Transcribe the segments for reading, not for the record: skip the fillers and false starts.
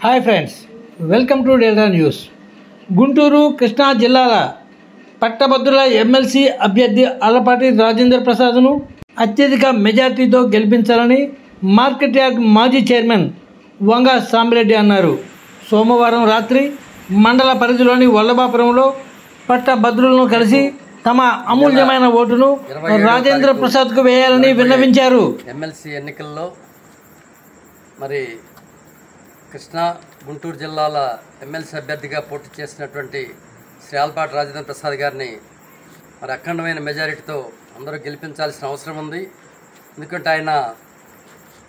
Hi friends, welcome to delta news. Guntur, Krishna జిల్లాల పట్టభద్రుల MLC అభ్యర్థి ఆలపాటి రాజేంద్ర ప్రసాద్ను అత్యధిక మెజార్టీతో గెలిపించాలని మార్కెట్ యార్డ్ మాజీ చైర్మన్ వంగ సాంబిరెడ్డి అన్నారు. సోమవారం రాత్రి మండల పరిధిలోని వల్లభాపురంలో పట్టభద్రులను కలిసి తమ అమూల్యమైన ఓటును రాజేంద్ర ప్రసాద్కు వేయాలని విన్నవించారు. ఎమ్మెల్సీ ఎన్నికల్లో మరి కృష్ణా, గుంటూరు జిల్లాల ఎమ్మెల్సీ అభ్యర్థిగా పోటీ చేసినటువంటి శ్రీ ఆలపాటి రాజేంద్ర ప్రసాద్ గారిని మరి అఖండమైన మెజారిటీతో అందరూ గెలిపించాల్సిన అవసరం ఉంది. ఎందుకంటే ఆయన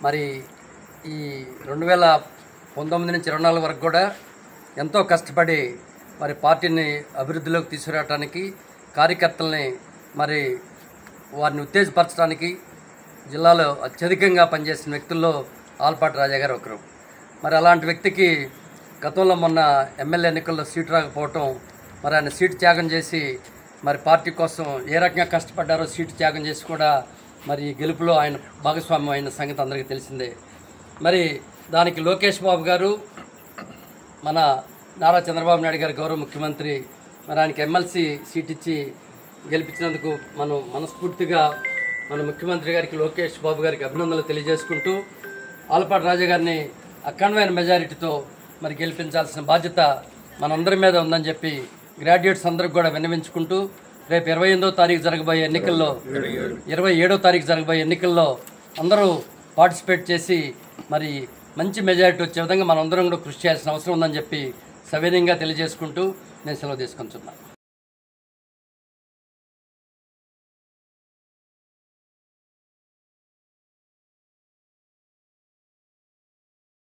మరి ఈ 2019 నుంచి 24 వరకు కూడా ఎంతో కష్టపడి మరి పార్టీని అభివృద్ధిలోకి తీసుకురావడానికి, కార్యకర్తల్ని మరి వారిని ఉత్తేజపరచడానికి జిల్లాలో అత్యధికంగా పనిచేసిన వ్యక్తుల్లో ఆలపాటి రాజా గారు ఒకరు. మరి అలాంటి వ్యక్తికి గతంలో మొన్న ఎమ్మెల్యే ఎన్నికల్లో సీటు రాకపోవటం, మరి ఆయన సీటు త్యాగం చేసి మరి పార్టీ కోసం ఏ రకంగా కష్టపడ్డారో సీటు త్యాగం చేసి కూడా మరి గెలుపులో ఆయన భాగస్వామ్యం అయిన సంగతి అందరికీ తెలిసిందే. మరి దానికి లోకేష్ బాబు గారు, మన నారా చంద్రబాబు నాయుడు గారు గౌరవ ముఖ్యమంత్రి మరి ఆయనకి ఎమ్మెల్సీ సీట్ ఇచ్చి గెలిపించినందుకు మనం మనస్ఫూర్తిగా మన ముఖ్యమంత్రి గారికి, లోకేష్ బాబు గారికి అభినందనలు తెలియజేసుకుంటూ ఆలపాటి రాజా గారిని అఖండమైన మెజారిటీతో మరి గెలిపించాల్సిన బాధ్యత మనందరి మీద ఉందని చెప్పి గ్రాడ్యుయేట్స్ అందరికి కూడా విన్నవించుకుంటూ రేపు 28వ తారీఖు జరగబోయే ఎన్నికల్లో 27వ తారీఖు జరగబోయే ఎన్నికల్లో అందరూ పార్టిసిపేట్ చేసి మరి మంచి మెజారిటీ వచ్చే విధంగా మనందరం కూడా కృషి చేయాల్సిన అవసరం ఉందని చెప్పి సవినయంగా తెలియజేసుకుంటూ నేను సెలవు తీసుకుంటున్నాను.